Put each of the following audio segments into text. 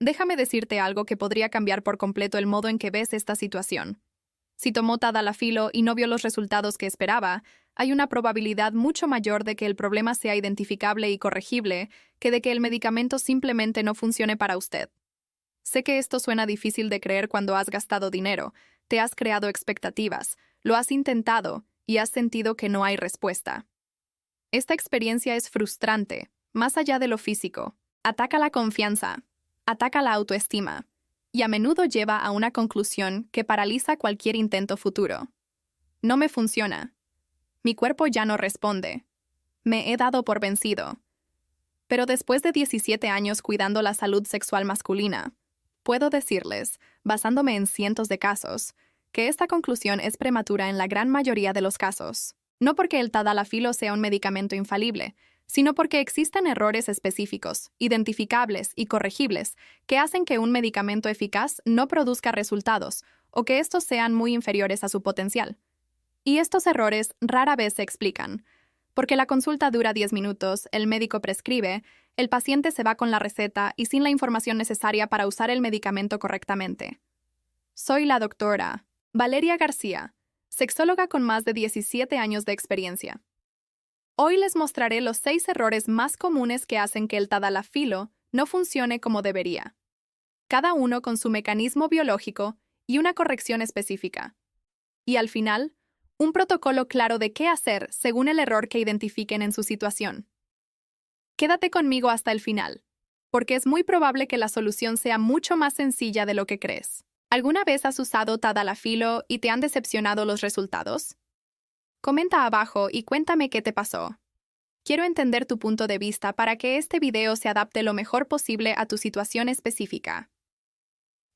Déjame decirte algo que podría cambiar por completo el modo en que ves esta situación. Si tomó tadalafilo y no vio los resultados que esperaba, hay una probabilidad mucho mayor de que el problema sea identificable y corregible que de que el medicamento simplemente no funcione para usted. Sé que esto suena difícil de creer cuando has gastado dinero, te has creado expectativas, lo has intentado y has sentido que no hay respuesta. Esta experiencia es frustrante, más allá de lo físico. Ataca la confianza, ataca la autoestima, y a menudo lleva a una conclusión que paraliza cualquier intento futuro. No me funciona. Mi cuerpo ya no responde. Me he dado por vencido. Pero después de 17 años cuidando la salud sexual masculina, puedo decirles, basándome en cientos de casos, que esta conclusión es prematura en la gran mayoría de los casos. No porque el tadalafilo sea un medicamento infalible, sino porque existen errores específicos, identificables y corregibles que hacen que un medicamento eficaz no produzca resultados o que estos sean muy inferiores a su potencial. Y estos errores rara vez se explican. Porque la consulta dura 10 minutos, el médico prescribe, el paciente se va con la receta y sin la información necesaria para usar el medicamento correctamente. Soy la doctora Valeria García, sexóloga con más de 17 años de experiencia. Hoy les mostraré los 6 errores más comunes que hacen que el tadalafilo no funcione como debería, cada uno con su mecanismo biológico y una corrección específica. Y al final, un protocolo claro de qué hacer según el error que identifiquen en su situación. Quédate conmigo hasta el final, porque es muy probable que la solución sea mucho más sencilla de lo que crees. ¿Alguna vez has usado tadalafilo y te han decepcionado los resultados? Comenta abajo y cuéntame qué te pasó. Quiero entender tu punto de vista para que este video se adapte lo mejor posible a tu situación específica.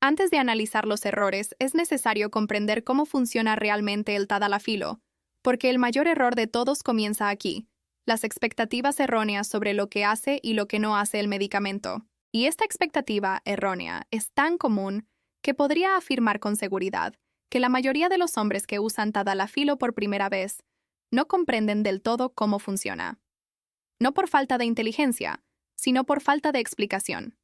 Antes de analizar los errores, es necesario comprender cómo funciona realmente el tadalafilo, porque el mayor error de todos comienza aquí, las expectativas erróneas sobre lo que hace y lo que no hace el medicamento. Y esta expectativa errónea es tan común que podría afirmar con seguridad que la mayoría de los hombres que usan tadalafilo por primera vez no comprenden del todo cómo funciona. No por falta de inteligencia, sino por falta de explicación.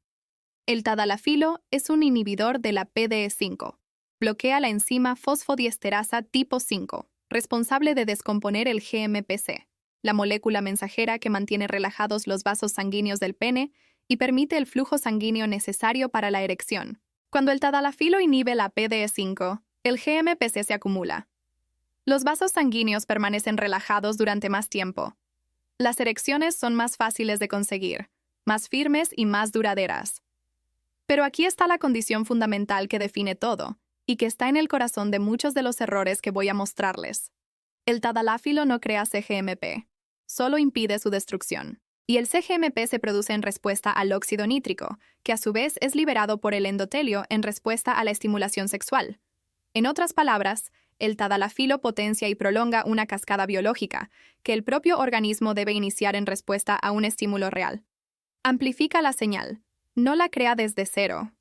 El tadalafilo es un inhibidor de la PDE5. Bloquea la enzima fosfodiesterasa tipo 5, responsable de descomponer el GMPC, la molécula mensajera que mantiene relajados los vasos sanguíneos del pene y permite el flujo sanguíneo necesario para la erección. Cuando el tadalafilo inhibe la PDE5, el GMPC se acumula. Los vasos sanguíneos permanecen relajados durante más tiempo. Las erecciones son más fáciles de conseguir, más firmes y más duraderas. Pero aquí está la condición fundamental que define todo, y que está en el corazón de muchos de los errores que voy a mostrarles. El tadalafilo no crea CGMP, solo impide su destrucción. Y el CGMP se produce en respuesta al óxido nítrico, que a su vez es liberado por el endotelio en respuesta a la estimulación sexual. En otras palabras, el tadalafilo potencia y prolonga una cascada biológica que el propio organismo debe iniciar en respuesta a un estímulo real. Amplifica la señal, no la crea desde cero.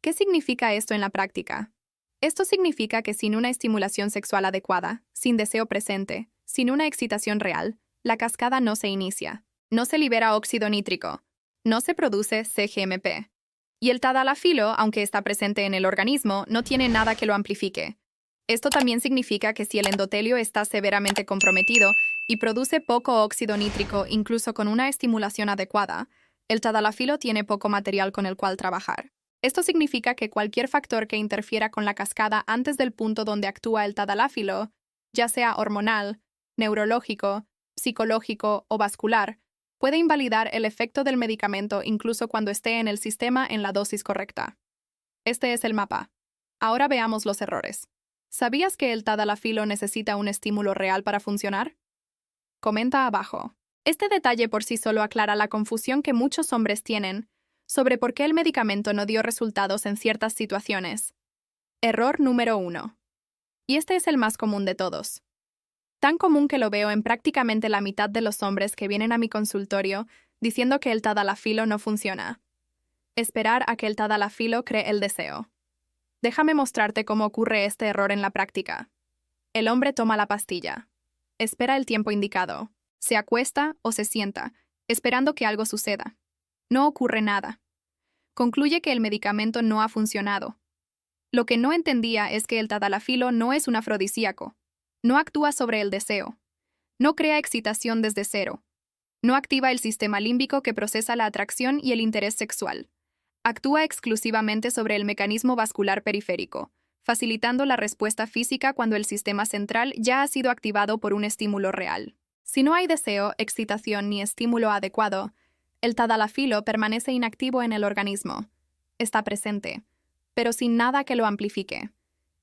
¿Qué significa esto en la práctica? Esto significa que sin una estimulación sexual adecuada, sin deseo presente, sin una excitación real, la cascada no se inicia. No se libera óxido nítrico. No se produce CGMP. Y el tadalafilo, aunque está presente en el organismo, no tiene nada que lo amplifique. Esto también significa que si el endotelio está severamente comprometido y produce poco óxido nítrico incluso con una estimulación adecuada, el tadalafilo tiene poco material con el cual trabajar. Esto significa que cualquier factor que interfiera con la cascada antes del punto donde actúa el tadalafilo, ya sea hormonal, neurológico, psicológico o vascular, puede invalidar el efecto del medicamento incluso cuando esté en el sistema en la dosis correcta. Este es el mapa. Ahora veamos los errores. ¿Sabías que el tadalafilo necesita un estímulo real para funcionar? Comenta abajo. Este detalle por sí solo aclara la confusión que muchos hombres tienen sobre por qué el medicamento no dio resultados en ciertas situaciones. Error número 1. Y este es el más común de todos. Tan común que lo veo en prácticamente la mitad de los hombres que vienen a mi consultorio diciendo que el tadalafilo no funciona. Esperar a que el tadalafilo cree el deseo. Déjame mostrarte cómo ocurre este error en la práctica. El hombre toma la pastilla. Espera el tiempo indicado. Se acuesta o se sienta, esperando que algo suceda. No ocurre nada. concluye que el medicamento no ha funcionado. Lo que no entendía es que el tadalafilo no es un afrodisíaco. No actúa sobre el deseo. No crea excitación desde cero. No activa el sistema límbico que procesa la atracción y el interés sexual. Actúa exclusivamente sobre el mecanismo vascular periférico, facilitando la respuesta física cuando el sistema central ya ha sido activado por un estímulo real. Si no hay deseo, excitación ni estímulo adecuado, el tadalafilo permanece inactivo en el organismo. Está presente, pero sin nada que lo amplifique.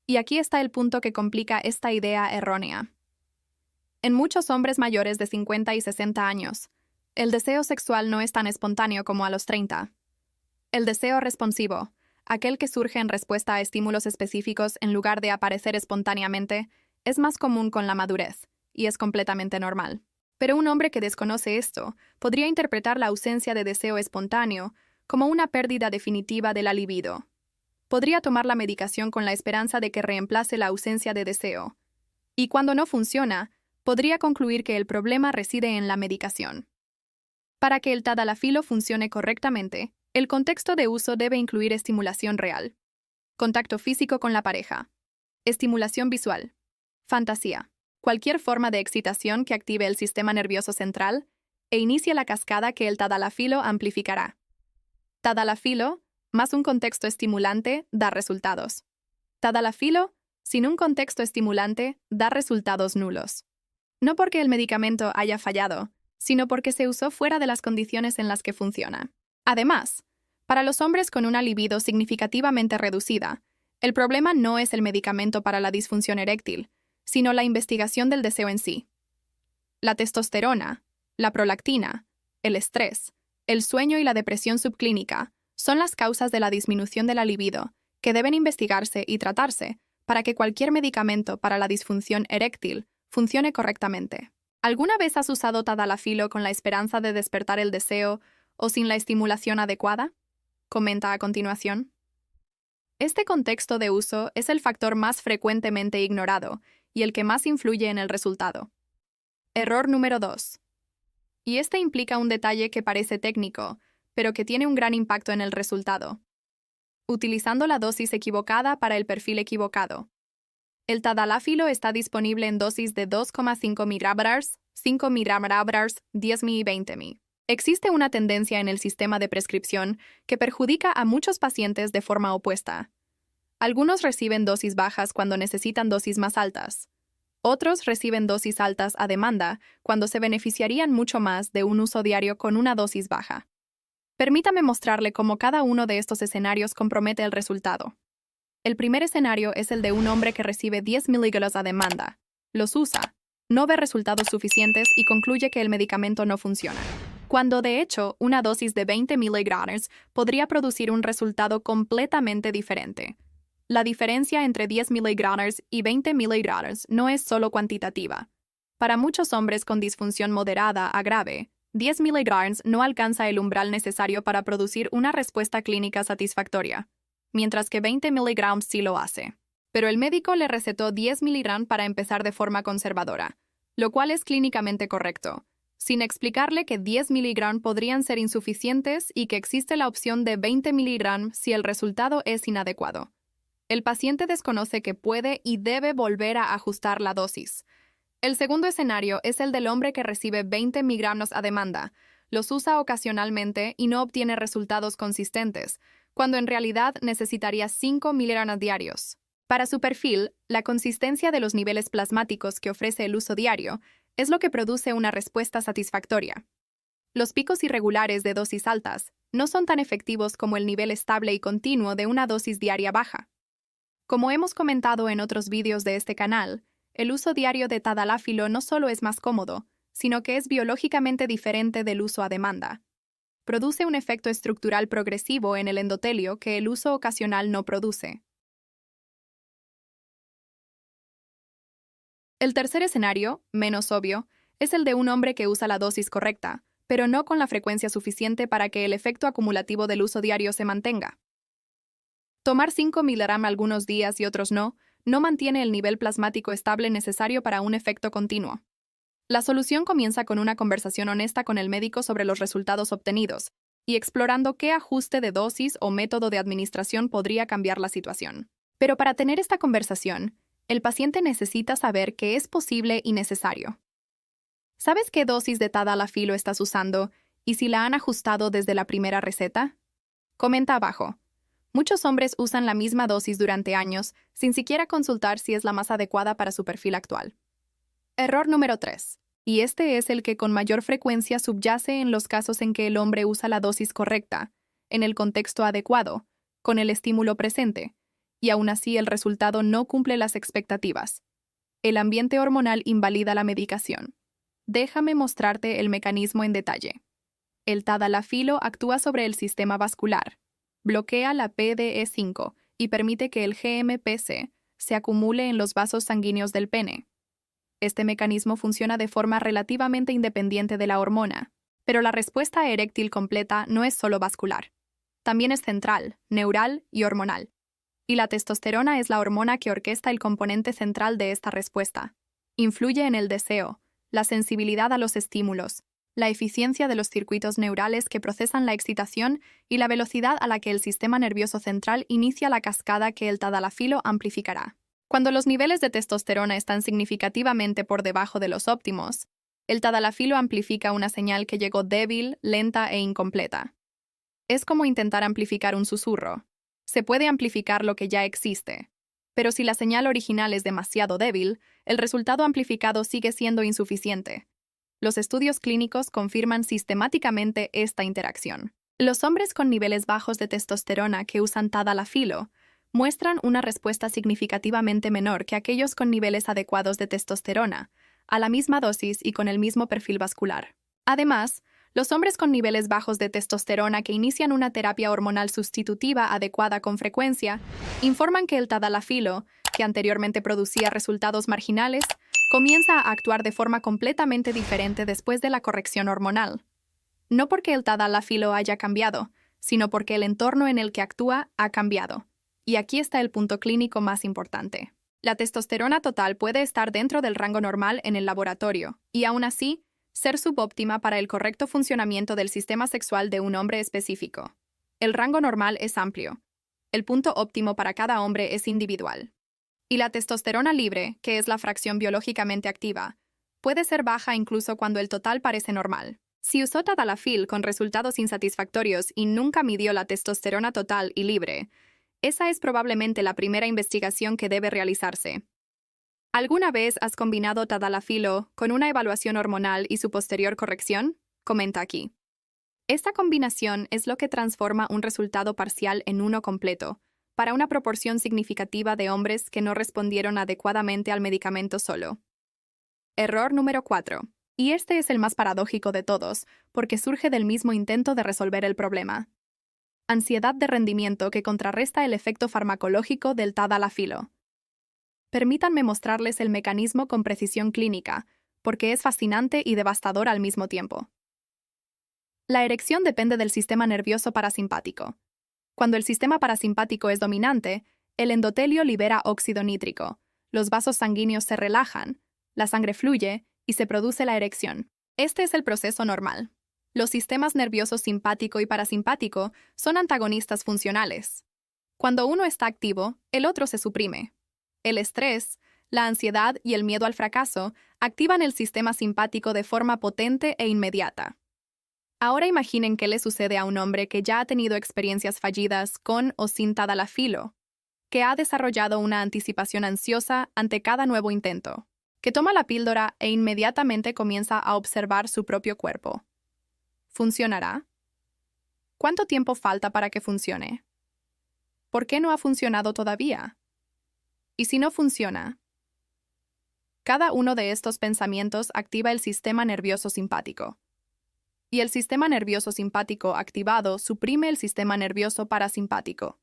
Y aquí está el punto que complica esta idea errónea. En muchos hombres mayores de 50 y 60 años, el deseo sexual no es tan espontáneo como a los 30. El deseo responsivo, aquel que surge en respuesta a estímulos específicos en lugar de aparecer espontáneamente, es más común con la madurez, y es completamente normal. Pero un hombre que desconoce esto podría interpretar la ausencia de deseo espontáneo como una pérdida definitiva de la libido. Podría tomar la medicación con la esperanza de que reemplace la ausencia de deseo. Y cuando no funciona, podría concluir que el problema reside en la medicación. Para que el tadalafilo funcione correctamente, el contexto de uso debe incluir estimulación real, contacto físico con la pareja, estimulación visual, fantasía, cualquier forma de excitación que active el sistema nervioso central e inicie la cascada que el tadalafilo amplificará. Tadalafilo, más un contexto estimulante, da resultados. Tadalafilo, sin un contexto estimulante, da resultados nulos. No porque el medicamento haya fallado, sino porque se usó fuera de las condiciones en las que funciona. Además, para los hombres con una libido significativamente reducida, el problema no es el medicamento para la disfunción eréctil, sino la investigación del deseo en sí. La testosterona, la prolactina, el estrés, el sueño y la depresión subclínica son las causas de la disminución de la libido, que deben investigarse y tratarse para que cualquier medicamento para la disfunción eréctil funcione correctamente. ¿Alguna vez has usado tadalafilo con la esperanza de despertar el deseo o sin la estimulación adecuada? Comenta a continuación. Este contexto de uso es el factor más frecuentemente ignorado y el que más influye en el resultado. Error número 2. Y este implica un detalle que parece técnico, pero que tiene un gran impacto en el resultado. Utilizando la dosis equivocada para el perfil equivocado. El tadalafilo está disponible en dosis de 2,5 mg, 5 mg, 10 mg y 20 mg. Existe una tendencia en el sistema de prescripción que perjudica a muchos pacientes de forma opuesta. Algunos reciben dosis bajas cuando necesitan dosis más altas. Otros reciben dosis altas a demanda cuando se beneficiarían mucho más de un uso diario con una dosis baja. Permítame mostrarle cómo cada uno de estos escenarios compromete el resultado. El primer escenario es el de un hombre que recibe 10 miligramos a demanda. Los usa, no ve resultados suficientes y concluye que el medicamento no funciona. Cuando de hecho, una dosis de 20 miligramos podría producir un resultado completamente diferente. La diferencia entre 10 miligramos y 20 miligramos no es solo cuantitativa. Para muchos hombres con disfunción moderada a grave, 10 miligramos no alcanza el umbral necesario para producir una respuesta clínica satisfactoria, mientras que 20 miligramos sí lo hace. Pero el médico le recetó 10 miligramos para empezar de forma conservadora, lo cual es clínicamente correcto, sin explicarle que 10 miligramos podrían ser insuficientes y que existe la opción de 20 miligramos si el resultado es inadecuado. El paciente desconoce que puede y debe volver a ajustar la dosis. El segundo escenario es el del hombre que recibe 20 miligramos a demanda, los usa ocasionalmente y no obtiene resultados consistentes, cuando en realidad necesitaría 5 miligramos diarios. Para su perfil, la consistencia de los niveles plasmáticos que ofrece el uso diario es lo que produce una respuesta satisfactoria. Los picos irregulares de dosis altas no son tan efectivos como el nivel estable y continuo de una dosis diaria baja. Como hemos comentado en otros vídeos de este canal, el uso diario de tadalafilo no solo es más cómodo, sino que es biológicamente diferente del uso a demanda. Produce un efecto estructural progresivo en el endotelio que el uso ocasional no produce. El tercer escenario, menos obvio, es el de un hombre que usa la dosis correcta, pero no con la frecuencia suficiente para que el efecto acumulativo del uso diario se mantenga. Tomar 5 miligramos algunos días y otros no mantiene el nivel plasmático estable necesario para un efecto continuo. La solución comienza con una conversación honesta con el médico sobre los resultados obtenidos, y explorando qué ajuste de dosis o método de administración podría cambiar la situación. Pero para tener esta conversación, el paciente necesita saber qué es posible y necesario. ¿Sabes qué dosis de tadalafilo estás usando y si la han ajustado desde la primera receta? Comenta abajo. Muchos hombres usan la misma dosis durante años sin siquiera consultar si es la más adecuada para su perfil actual. Error número 3. Y este es el que con mayor frecuencia subyace en los casos en que el hombre usa la dosis correcta, en el contexto adecuado, con el estímulo presente, y aún así el resultado no cumple las expectativas. El ambiente hormonal invalida la medicación. Déjame mostrarte el mecanismo en detalle. El tadalafilo actúa sobre el sistema vascular, bloquea la PDE5 y permite que el GMPC se acumule en los vasos sanguíneos del pene. Este mecanismo funciona de forma relativamente independiente de la hormona, pero la respuesta eréctil completa no es solo vascular. También es central, neural y hormonal. Y la testosterona es la hormona que orquesta el componente central de esta respuesta. Influye en el deseo, la sensibilidad a los estímulos, la eficiencia de los circuitos neurales que procesan la excitación y la velocidad a la que el sistema nervioso central inicia la cascada que el tadalafilo amplificará. Cuando los niveles de testosterona están significativamente por debajo de los óptimos, el tadalafilo amplifica una señal que llegó débil, lenta e incompleta. Es como intentar amplificar un susurro. Se puede amplificar lo que ya existe, pero si la señal original es demasiado débil, el resultado amplificado sigue siendo insuficiente. Los estudios clínicos confirman sistemáticamente esta interacción. Los hombres con niveles bajos de testosterona que usan tadalafilo muestran una respuesta significativamente menor que aquellos con niveles adecuados de testosterona, a la misma dosis y con el mismo perfil vascular. Además, los hombres con niveles bajos de testosterona que inician una terapia hormonal sustitutiva adecuada con frecuencia informan que el tadalafilo, que anteriormente producía resultados marginales, comienza a actuar de forma completamente diferente después de la corrección hormonal. No porque el tadalafilo haya cambiado, sino porque el entorno en el que actúa ha cambiado. Y aquí está el punto clínico más importante. La testosterona total puede estar dentro del rango normal en el laboratorio, y aún así, ser subóptima para el correcto funcionamiento del sistema sexual de un hombre específico. El rango normal es amplio. El punto óptimo para cada hombre es individual. Y la testosterona libre, que es la fracción biológicamente activa, puede ser baja incluso cuando el total parece normal. Si usó tadalafil con resultados insatisfactorios y nunca midió la testosterona total y libre, esa es probablemente la primera investigación que debe realizarse. ¿Alguna vez has combinado tadalafilo con una evaluación hormonal y su posterior corrección? Comenta aquí. Esta combinación es lo que transforma un resultado parcial en uno completo, para una proporción significativa de hombres que no respondieron adecuadamente al medicamento solo. Error número 4. Y este es el más paradójico de todos, porque surge del mismo intento de resolver el problema. Ansiedad de rendimiento que contrarresta el efecto farmacológico del tadalafilo. Permítanme mostrarles el mecanismo con precisión clínica, porque es fascinante y devastador al mismo tiempo. La erección depende del sistema nervioso parasimpático. Cuando el sistema parasimpático es dominante, el endotelio libera óxido nítrico, los vasos sanguíneos se relajan, la sangre fluye y se produce la erección. Este es el proceso normal. Los sistemas nerviosos simpático y parasimpático son antagonistas funcionales. Cuando uno está activo, el otro se suprime. El estrés, la ansiedad y el miedo al fracaso activan el sistema simpático de forma potente e inmediata. Ahora imaginen qué le sucede a un hombre que ya ha tenido experiencias fallidas con o sin tadalafilo, que ha desarrollado una anticipación ansiosa ante cada nuevo intento, que toma la píldora e inmediatamente comienza a observar su propio cuerpo. ¿Funcionará? ¿Cuánto tiempo falta para que funcione? ¿Por qué no ha funcionado todavía? ¿Y si no funciona? Cada uno de estos pensamientos activa el sistema nervioso simpático. Y el sistema nervioso simpático activado suprime el sistema nervioso parasimpático.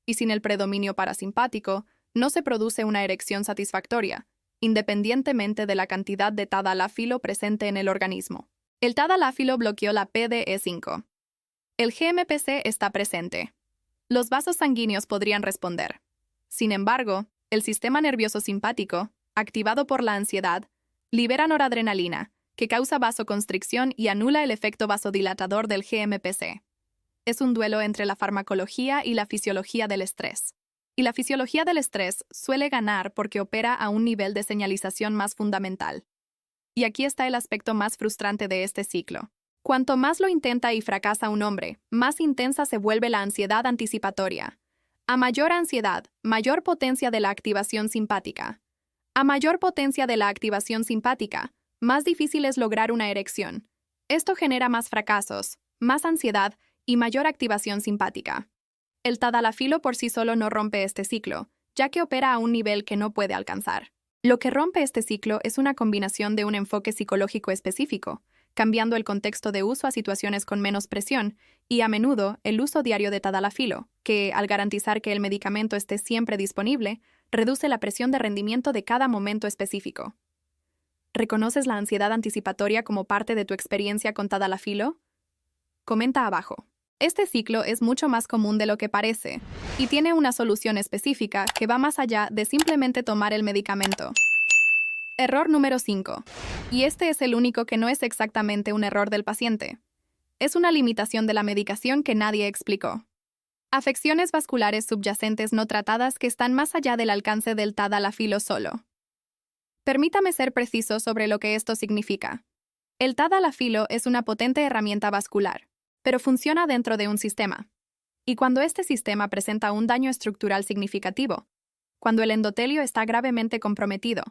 Y sin el predominio parasimpático, no se produce una erección satisfactoria, independientemente de la cantidad de tadalafilo presente en el organismo. El tadalafilo bloqueó la PDE5. El GMPC está presente. Los vasos sanguíneos podrían responder. Sin embargo, el sistema nervioso simpático, activado por la ansiedad, libera noradrenalina, que causa vasoconstricción y anula el efecto vasodilatador del GMPC. Es un duelo entre la farmacología y la fisiología del estrés. Y la fisiología del estrés suele ganar porque opera a un nivel de señalización más fundamental. Y aquí está el aspecto más frustrante de este ciclo. Cuanto más lo intenta y fracasa un hombre, más intensa se vuelve la ansiedad anticipatoria. A mayor ansiedad, mayor potencia de la activación simpática. A mayor potencia de la activación simpática, más difícil es lograr una erección. Esto genera más fracasos, más ansiedad y mayor activación simpática. El tadalafilo por sí solo no rompe este ciclo, ya que opera a un nivel que no puede alcanzar. Lo que rompe este ciclo es una combinación de un enfoque psicológico específico, cambiando el contexto de uso a situaciones con menos presión, y a menudo el uso diario de tadalafilo, que, al garantizar que el medicamento esté siempre disponible, reduce la presión de rendimiento de cada momento específico. ¿Reconoces la ansiedad anticipatoria como parte de tu experiencia con tadalafilo? Comenta abajo. Este ciclo es mucho más común de lo que parece, y tiene una solución específica que va más allá de simplemente tomar el medicamento. Error número 5. Y este es el único que no es exactamente un error del paciente. Es una limitación de la medicación que nadie explicó. Afecciones vasculares subyacentes no tratadas que están más allá del alcance del tadalafilo solo. Permítame ser preciso sobre lo que esto significa. El tadalafilo es una potente herramienta vascular, pero funciona dentro de un sistema. Y cuando este sistema presenta un daño estructural significativo, cuando el endotelio está gravemente comprometido,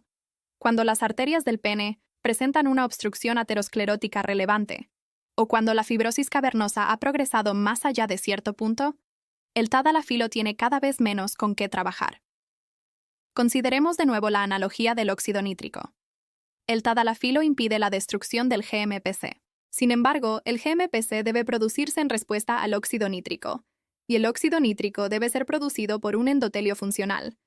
cuando las arterias del pene presentan una obstrucción aterosclerótica relevante, o cuando la fibrosis cavernosa ha progresado más allá de cierto punto, el tadalafilo tiene cada vez menos con qué trabajar. Consideremos de nuevo la analogía del óxido nítrico. El tadalafilo impide la destrucción del GMPC. Sin embargo, el GMPC debe producirse en respuesta al óxido nítrico, y el óxido nítrico debe ser producido por un endotelio funcional.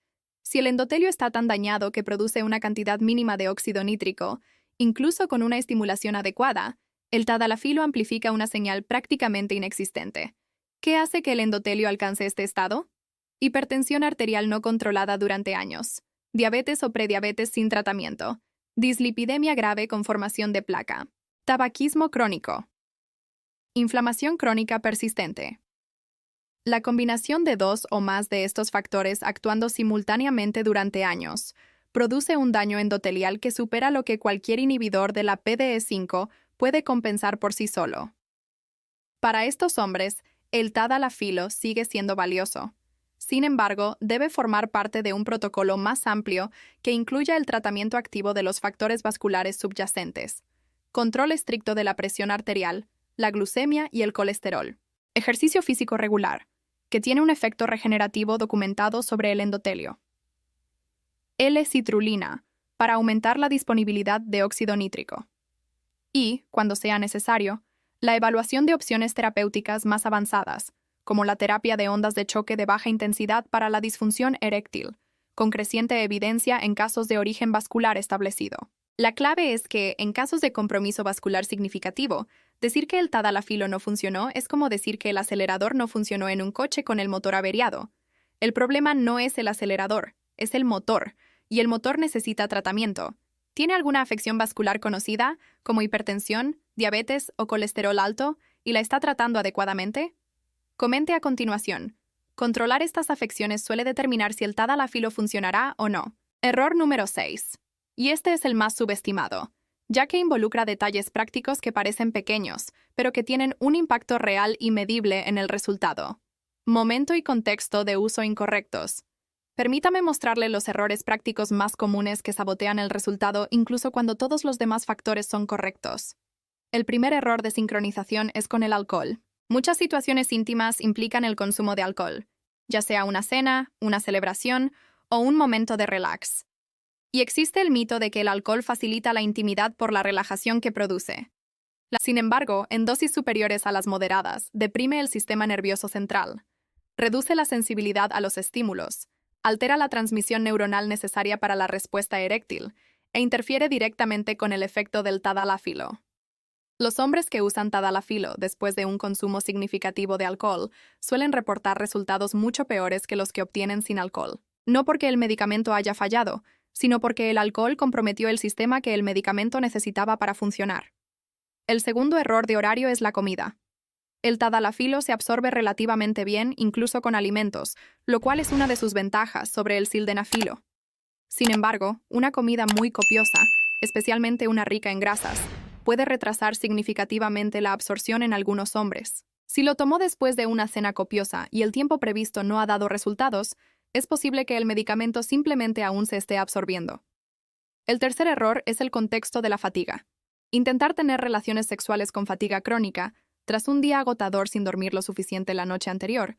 Si el endotelio está tan dañado que produce una cantidad mínima de óxido nítrico, incluso con una estimulación adecuada, el tadalafilo amplifica una señal prácticamente inexistente. ¿Qué hace que el endotelio alcance este estado? Hipertensión arterial no controlada durante años, diabetes o prediabetes sin tratamiento, dislipidemia grave con formación de placa, tabaquismo crónico, inflamación crónica persistente. La combinación de dos o más de estos factores actuando simultáneamente durante años produce un daño endotelial que supera lo que cualquier inhibidor de la PDE5 puede compensar por sí solo. Para estos hombres, el tadalafilo sigue siendo valioso. Sin embargo, debe formar parte de un protocolo más amplio que incluya el tratamiento activo de los factores vasculares subyacentes, control estricto de la presión arterial, la glucemia y el colesterol, ejercicio físico regular, que tiene un efecto regenerativo documentado sobre el endotelio. L-citrulina, para aumentar la disponibilidad de óxido nítrico. Y, cuando sea necesario, la evaluación de opciones terapéuticas más avanzadas, como la terapia de ondas de choque de baja intensidad para la disfunción eréctil, con creciente evidencia en casos de origen vascular establecido. La clave es que, en casos de compromiso vascular significativo, decir que el tadalafilo no funcionó es como decir que el acelerador no funcionó en un coche con el motor averiado. El problema no es el acelerador, es el motor, y el motor necesita tratamiento. ¿Tiene alguna afección vascular conocida, como hipertensión, diabetes o colesterol alto, y la está tratando adecuadamente? Comente a continuación. Controlar estas afecciones suele determinar si el tadalafilo funcionará o no. Error número 6. Y este es el más subestimado, ya que involucra detalles prácticos que parecen pequeños, pero que tienen un impacto real y medible en el resultado. Momento y contexto de uso incorrectos. Permítame mostrarle los errores prácticos más comunes que sabotean el resultado incluso cuando todos los demás factores son correctos. El primer error de sincronización es con el alcohol. Muchas situaciones íntimas implican el consumo de alcohol, ya sea una cena, una celebración o un momento de relax. Y existe el mito de que el alcohol facilita la intimidad por la relajación que produce. Sin embargo, en dosis superiores a las moderadas, deprime el sistema nervioso central, reduce la sensibilidad a los estímulos, altera la transmisión neuronal necesaria para la respuesta eréctil e interfiere directamente con el efecto del tadalafilo. Los hombres que usan tadalafilo después de un consumo significativo de alcohol suelen reportar resultados mucho peores que los que obtienen sin alcohol. No porque el medicamento haya fallado, sino porque el alcohol comprometió el sistema que el medicamento necesitaba para funcionar. El segundo error de horario es la comida. El tadalafilo se absorbe relativamente bien incluso con alimentos, lo cual es una de sus ventajas sobre el sildenafilo. Sin embargo, una comida muy copiosa, especialmente una rica en grasas, puede retrasar significativamente la absorción en algunos hombres. Si lo tomó después de una cena copiosa y el tiempo previsto no ha dado resultados, es posible que el medicamento simplemente aún se esté absorbiendo. El tercer error es el contexto de la fatiga. Intentar tener relaciones sexuales con fatiga crónica, tras un día agotador sin dormir lo suficiente la noche anterior,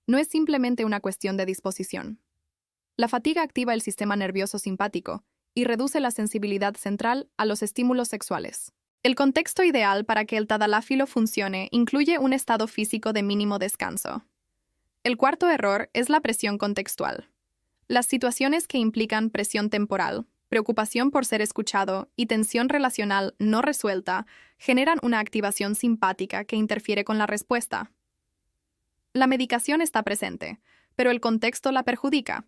no es simplemente una cuestión de disposición. La fatiga activa el sistema nervioso simpático y reduce la sensibilidad central a los estímulos sexuales. El contexto ideal para que el tadalafilo funcione incluye un estado físico de mínimo descanso. El cuarto error es la presión contextual. Las situaciones que implican presión temporal, preocupación por ser escuchado y tensión relacional no resuelta generan una activación simpática que interfiere con la respuesta. La medicación está presente, pero el contexto la perjudica.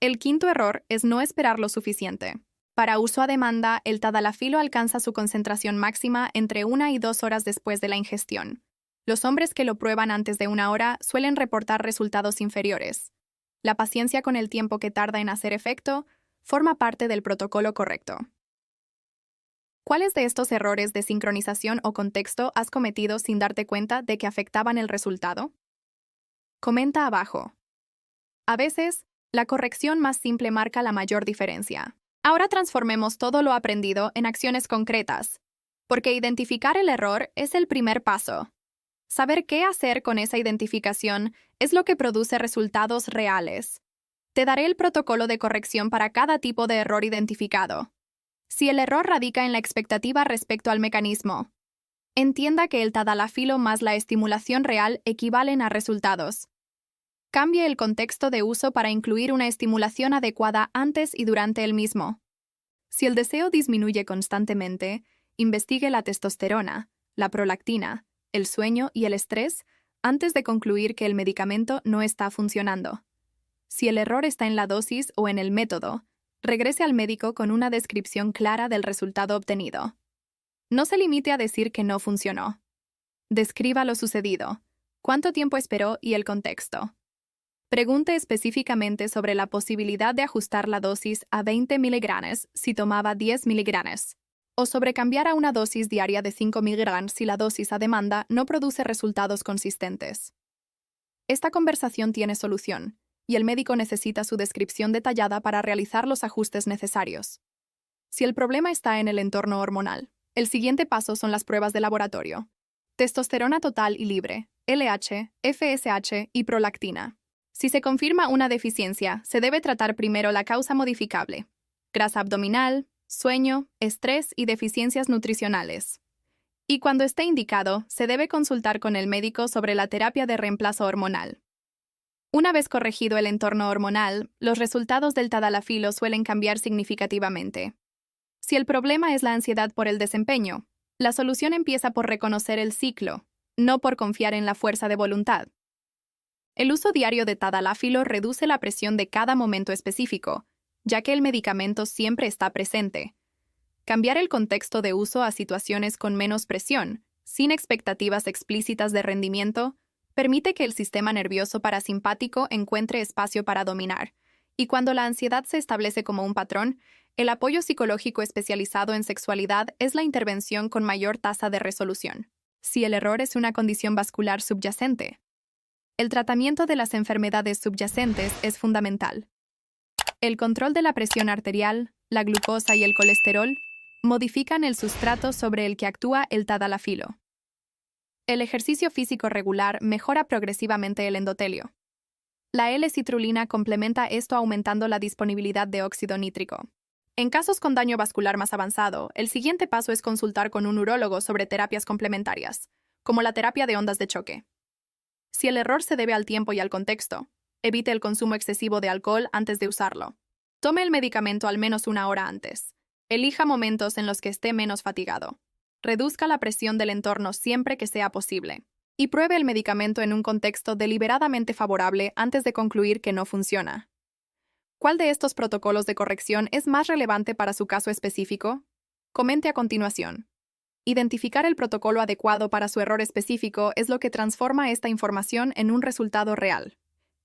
El quinto error es no esperar lo suficiente. Para uso a demanda, el tadalafilo alcanza su concentración máxima entre 1 y 2 horas después de la ingestión. Los hombres que lo prueban antes de 1 hora suelen reportar resultados inferiores. La paciencia con el tiempo que tarda en hacer efecto forma parte del protocolo correcto. ¿Cuáles de estos errores de sincronización o contexto has cometido sin darte cuenta de que afectaban el resultado? Comenta abajo. A veces, la corrección más simple marca la mayor diferencia. Ahora transformemos todo lo aprendido en acciones concretas, porque identificar el error es el primer paso. Saber qué hacer con esa identificación es lo que produce resultados reales. Te daré el protocolo de corrección para cada tipo de error identificado. Si el error radica en la expectativa respecto al mecanismo, entienda que el tadalafilo más la estimulación real equivalen a resultados. Cambie el contexto de uso para incluir una estimulación adecuada antes y durante el mismo. Si el deseo disminuye constantemente, investigue la testosterona, la prolactina, el sueño y el estrés antes de concluir que el medicamento no está funcionando. Si el error está en la dosis o en el método, regrese al médico con una descripción clara del resultado obtenido. No se limite a decir que no funcionó. Describa lo sucedido, cuánto tiempo esperó y el contexto. Pregunte específicamente sobre la posibilidad de ajustar la dosis a 20 miligramos si tomaba 10 miligramos, o sobre cambiar a una dosis diaria de 5 miligramos si la dosis a demanda no produce resultados consistentes. Esta conversación tiene solución, y el médico necesita su descripción detallada para realizar los ajustes necesarios. Si el problema está en el entorno hormonal, el siguiente paso son las pruebas de laboratorio. Testosterona total y libre, LH, FSH y prolactina. Si se confirma una deficiencia, se debe tratar primero la causa modificable: grasa abdominal, sueño, estrés y deficiencias nutricionales. Y cuando esté indicado, se debe consultar con el médico sobre la terapia de reemplazo hormonal. Una vez corregido el entorno hormonal, los resultados del tadalafilo suelen cambiar significativamente. Si el problema es la ansiedad por el desempeño, la solución empieza por reconocer el ciclo, no por confiar en la fuerza de voluntad. El uso diario de tadalafilo reduce la presión de cada momento específico, ya que el medicamento siempre está presente. Cambiar el contexto de uso a situaciones con menos presión, sin expectativas explícitas de rendimiento, permite que el sistema nervioso parasimpático encuentre espacio para dominar, y cuando la ansiedad se establece como un patrón, el apoyo psicológico especializado en sexualidad es la intervención con mayor tasa de resolución. Si el error es una condición vascular subyacente, el tratamiento de las enfermedades subyacentes es fundamental. El control de la presión arterial, la glucosa y el colesterol modifican el sustrato sobre el que actúa el tadalafilo. El ejercicio físico regular mejora progresivamente el endotelio. La L-citrulina complementa esto aumentando la disponibilidad de óxido nítrico. En casos con daño vascular más avanzado, el siguiente paso es consultar con un urólogo sobre terapias complementarias, como la terapia de ondas de choque. Si el error se debe al tiempo y al contexto, evite el consumo excesivo de alcohol antes de usarlo. Tome el medicamento al menos 1 hora antes. Elija momentos en los que esté menos fatigado. Reduzca la presión del entorno siempre que sea posible. Y pruebe el medicamento en un contexto deliberadamente favorable antes de concluir que no funciona. ¿Cuál de estos protocolos de corrección es más relevante para su caso específico? Comente a continuación. Identificar el protocolo adecuado para su error específico es lo que transforma esta información en un resultado real.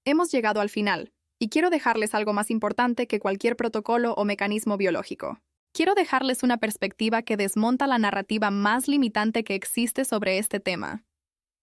Hemos llegado al final, y quiero dejarles algo más importante que cualquier protocolo o mecanismo biológico. Quiero dejarles una perspectiva que desmonta la narrativa más limitante que existe sobre este tema.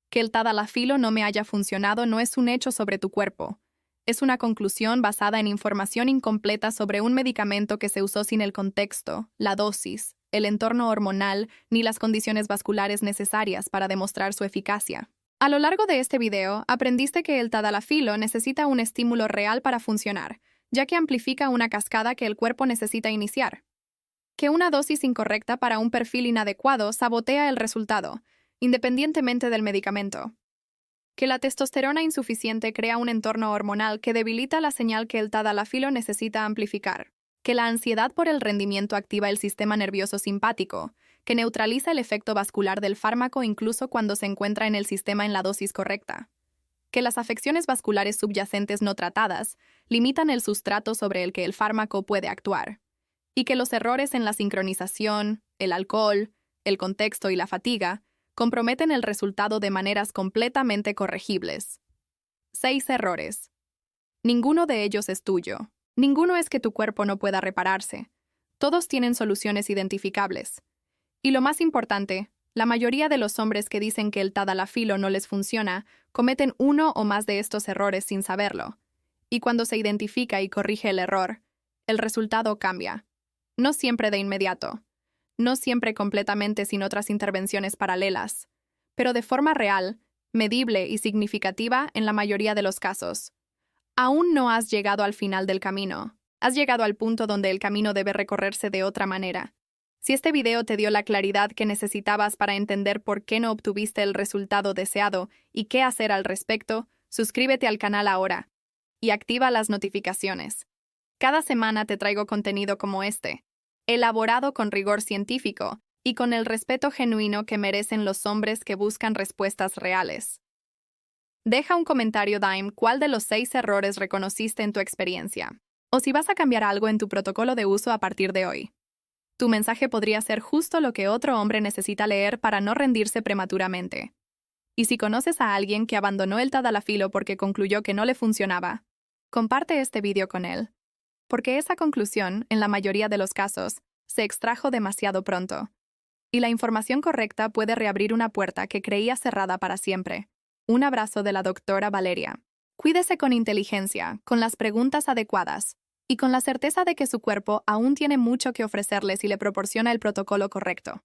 Que el tadalafilo no me haya funcionado no es un hecho sobre tu cuerpo. Es una conclusión basada en información incompleta sobre un medicamento que se usó sin el contexto, la dosis, el entorno hormonal ni las condiciones vasculares necesarias para demostrar su eficacia. A lo largo de este video, aprendiste que el tadalafilo necesita un estímulo real para funcionar, ya que amplifica una cascada que el cuerpo necesita iniciar. Que una dosis incorrecta para un perfil inadecuado sabotea el resultado, independientemente del medicamento. Que la testosterona insuficiente crea un entorno hormonal que debilita la señal que el tadalafilo necesita amplificar. Que la ansiedad por el rendimiento activa el sistema nervioso simpático, que neutraliza el efecto vascular del fármaco incluso cuando se encuentra en el sistema en la dosis correcta. Que las afecciones vasculares subyacentes no tratadas limitan el sustrato sobre el que el fármaco puede actuar. Y que los errores en la sincronización, el alcohol, el contexto y la fatiga comprometen el resultado de maneras completamente corregibles. 6 errores. Ninguno de ellos es tuyo. Ninguno es que tu cuerpo no pueda repararse. Todos tienen soluciones identificables. Y lo más importante, la mayoría de los hombres que dicen que el tadalafilo no les funciona cometen uno o más de estos errores sin saberlo. Y cuando se identifica y corrige el error, el resultado cambia. No siempre de inmediato. No siempre completamente sin otras intervenciones paralelas, pero de forma real, medible y significativa en la mayoría de los casos. Aún no has llegado al final del camino. Has llegado al punto donde el camino debe recorrerse de otra manera. Si este video te dio la claridad que necesitabas para entender por qué no obtuviste el resultado deseado y qué hacer al respecto, suscríbete al canal ahora y activa las notificaciones. Cada semana te traigo contenido como este, elaborado con rigor científico y con el respeto genuino que merecen los hombres que buscan respuestas reales. Deja un comentario, Dime, cuál de los 6 errores reconociste en tu experiencia, o si vas a cambiar algo en tu protocolo de uso a partir de hoy. Tu mensaje podría ser justo lo que otro hombre necesita leer para no rendirse prematuramente. Y si conoces a alguien que abandonó el tadalafilo porque concluyó que no le funcionaba, comparte este video con él. Porque esa conclusión, en la mayoría de los casos, se extrajo demasiado pronto. Y la información correcta puede reabrir una puerta que creía cerrada para siempre. Un abrazo de la doctora Valeria. Cuídese con inteligencia, con las preguntas adecuadas, y con la certeza de que su cuerpo aún tiene mucho que ofrecerle si le proporciona el protocolo correcto.